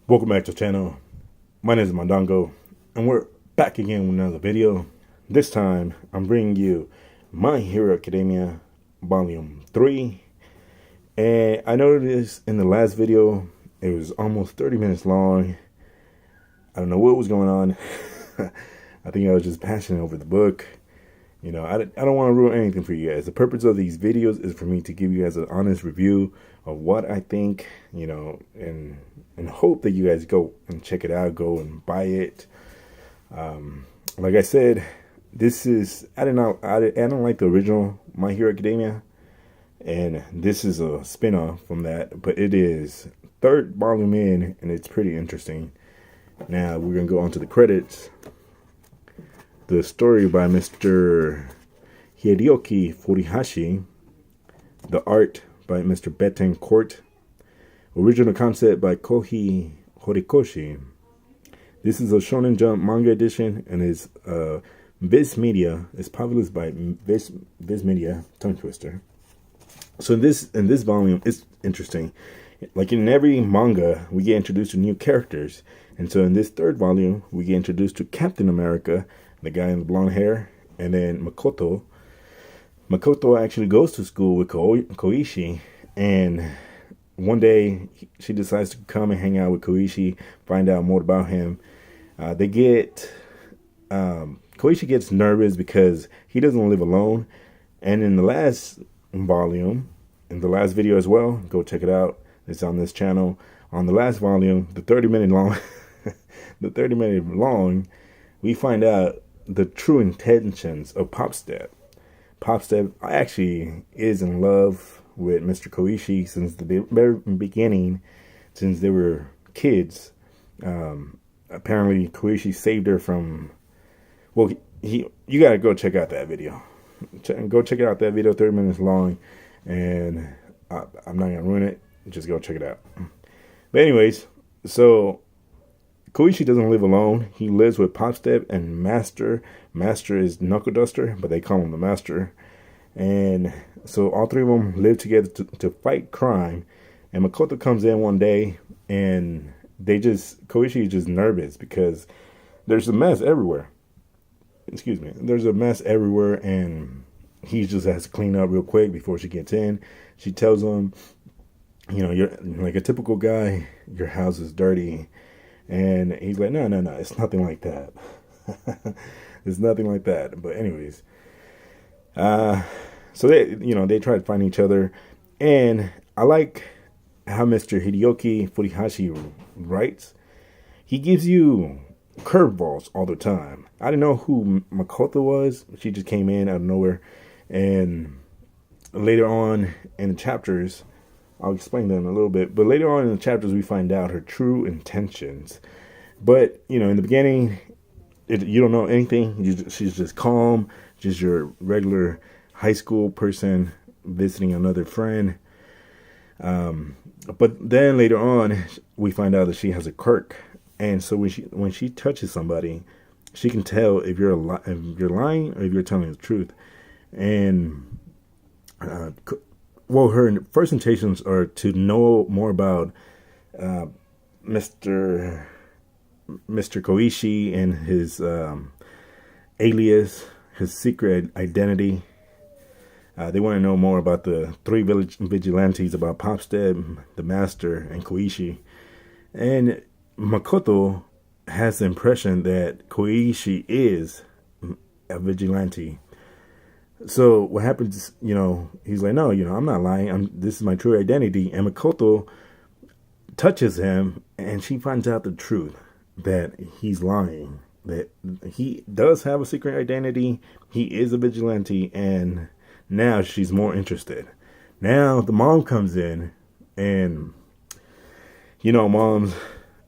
Welcome back to the channel. My name is Mandongo, and we're back again with another video. This time, I'm bringing you My Hero Academia Volume 3. And I noticed in the last video, it was almost 30 minutes long. I don't know what was going on. I think I was just passionate over the book. You know, I don't want to ruin anything for you guys. The purpose of these videos is for me to give you guys an honest review of what I think, you know, and hope that you guys go and check it out, go and buy it. Like I said, this is, I don't like the original My Hero Academia, and this is a spin-off from that, but it is third volume in, and it's pretty interesting. Now we're gonna go on to the credits. The story by Mr. Hideyoki Furuhashi. The art by Mr. Betancourt. Original concept by Koji Horikoshi. This is a Shonen Jump manga edition and is Viz Media. It's published by Viz Media. Tongue twister. So in this volume, it's interesting. Like in every manga, we get introduced to new characters, and so in this third volume, we get introduced to Captain America, the guy in the blonde hair, and then Makoto. Makoto actually goes to school with Koichi, and one day she decides to come and hang out with Koichi, find out more about him. Koichi gets nervous because he doesn't live alone, and in the last volume, in the last video as well, go check it out. It's on this channel. On the last volume, the 30-minute long, we find out the true intentions of Popstep. Popstep actually is in love with Mr. Koichi since the very beginning, since they were kids. Apparently, Koichi saved her from. Well, you gotta go check out that video. Go check out that video, 30 minutes long, and I'm not gonna ruin it. Just go check it out. But anyways, so Koichi doesn't live alone. He lives with Popstep and Master. Master is Knuckle Duster, but they call him the Master. And so all three of them live together to fight crime. And Makoto comes in one day, and Koichi is just nervous because there's a mess everywhere. Excuse me. There's a mess everywhere, and he just has to clean up real quick before she gets in. She tells him, you know, you're like a typical guy. Your house is dirty. And he's like, no, it's nothing like that. It's nothing like that. But anyways, so they try to find each other. And I like how Mr. Hideyoki Furuhashi writes. He gives you curveballs all the time. I didn't know who Makoto was. She just came in out of nowhere. And later on in the chapters, I'll explain them a little bit, but later on in the chapters, we find out her true intentions. But, you know, in the beginning, you don't know anything. She's just calm, just your regular high school person visiting another friend. But then later on, we find out that she has a quirk. And so when she touches somebody, she can tell if you're lying or if you're telling the truth. And well, her first intentions are to know more about Mr. Koichi and his alias, his secret identity. They want to know more about the three vigilantes, about Popstep, the Master, and Koichi. And Makoto has the impression that Koichi is a vigilante. So what happens, you know, he's like, no, you know, I'm not lying. This is my true identity. And Makoto touches him, and she finds out the truth, that he's lying, that he does have a secret identity. He is a vigilante, and now she's more interested. Now the mom comes in, and, you know,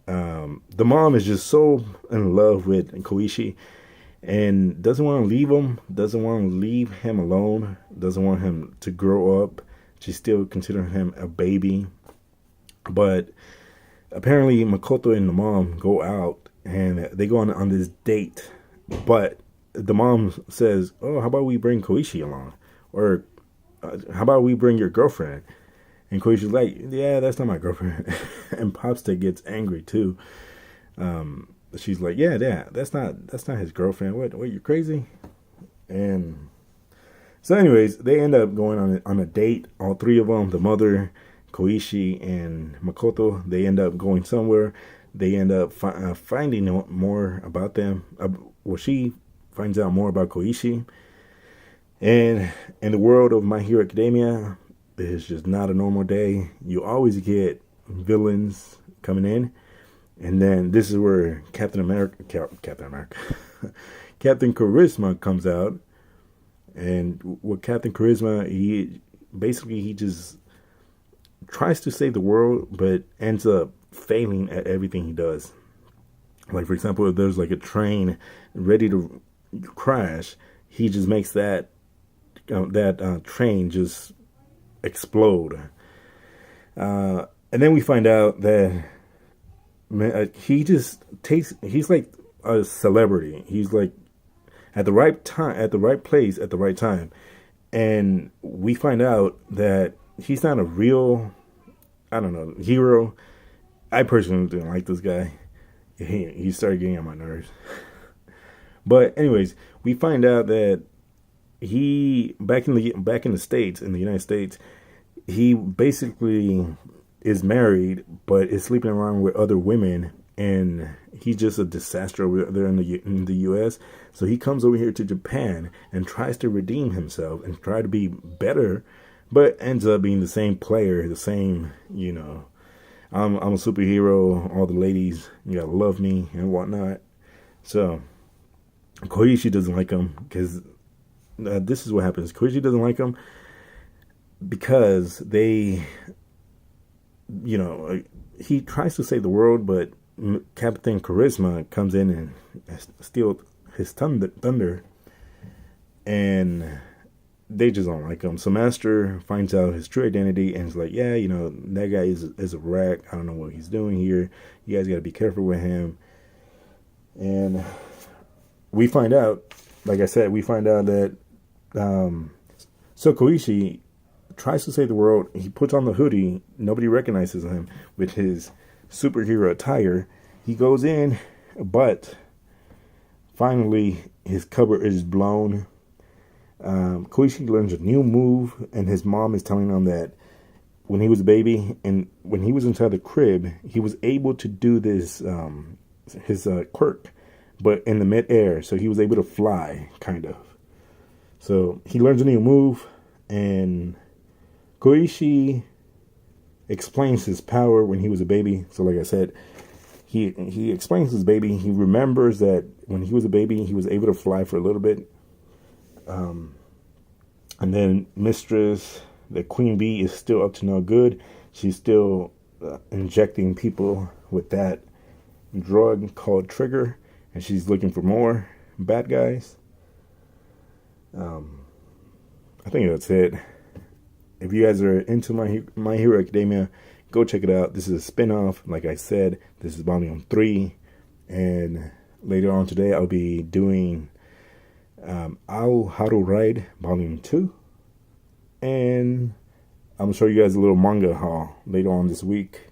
the mom is just so in love with Koichi, and doesn't want to leave him, doesn't want to leave him alone, doesn't want him to grow up. She still considers him a baby. But apparently Makoto and the mom go out, and they go on this date. But the mom says, oh, how about we bring Koichi along? Or how about we bring your girlfriend? And Koichi's like, yeah, that's not my girlfriend. And Popstick gets angry too. She's like, yeah, that's not his girlfriend. What, you crazy? And so anyways, they end up going on a date. All three of them, the mother, Koichi, and Makoto, they end up going somewhere. They end up finding more about them. Well, she finds out more about Koichi. And in the world of My Hero Academia, it's just not a normal day. You always get villains coming in. And then this is where Captain Charisma comes out. And with Captain Charisma, he just tries to save the world, but ends up failing at everything he does. Like, for example, if there's like a train ready to crash, he just makes that train just explode. And then we find out that he's like a celebrity. He's like at the right time, at the right place, at the right time. And we find out that he's not a real, hero. I personally didn't like this guy. He started getting on my nerves. But anyways, we find out that he back in the States, in the United States, he basically is married, but is sleeping around with other women, and he's just a disaster over there in the U.S. So he comes over here to Japan and tries to redeem himself and try to be better, but ends up being the same player, the same, I'm a superhero. All the ladies, you gotta love me and whatnot. So Koichi doesn't like him because this is what happens. Koichi doesn't like him because they, he tries to save the world, but Captain Charisma comes in and steals his thunder, and they just don't like him. So Master finds out his true identity and is like, yeah, that guy is a wreck. I don't know what he's doing here. You guys got to be careful with him. And we find out, like I said, that so Koichi tries to save the world. He puts on the hoodie. Nobody recognizes him with his superhero attire. He goes in, but finally his cover is blown. Koichi learns a new move, and his mom is telling him that when he was a baby and when he was inside the crib, he was able to do this, his quirk, but in the mid-air, so he was able to fly, kind of. So he learns a new move, and Koichi explains his power when he was a baby. So like I said, he explains his baby. He remembers that when he was a baby, he was able to fly for a little bit. And then Mistress, the Queen Bee, is still up to no good. She's still injecting people with that drug called Trigger, and she's looking for more bad guys. I think that's it. If you guys are into My Hero Academia, go check it out. This is a spin-off. Like I said, this is volume 3, and later on today I'll be doing Haru Ride volume 2, and I'm gonna show you guys a little manga haul later on this week.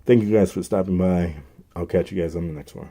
Thank you guys for stopping by. I'll catch you guys on the next one.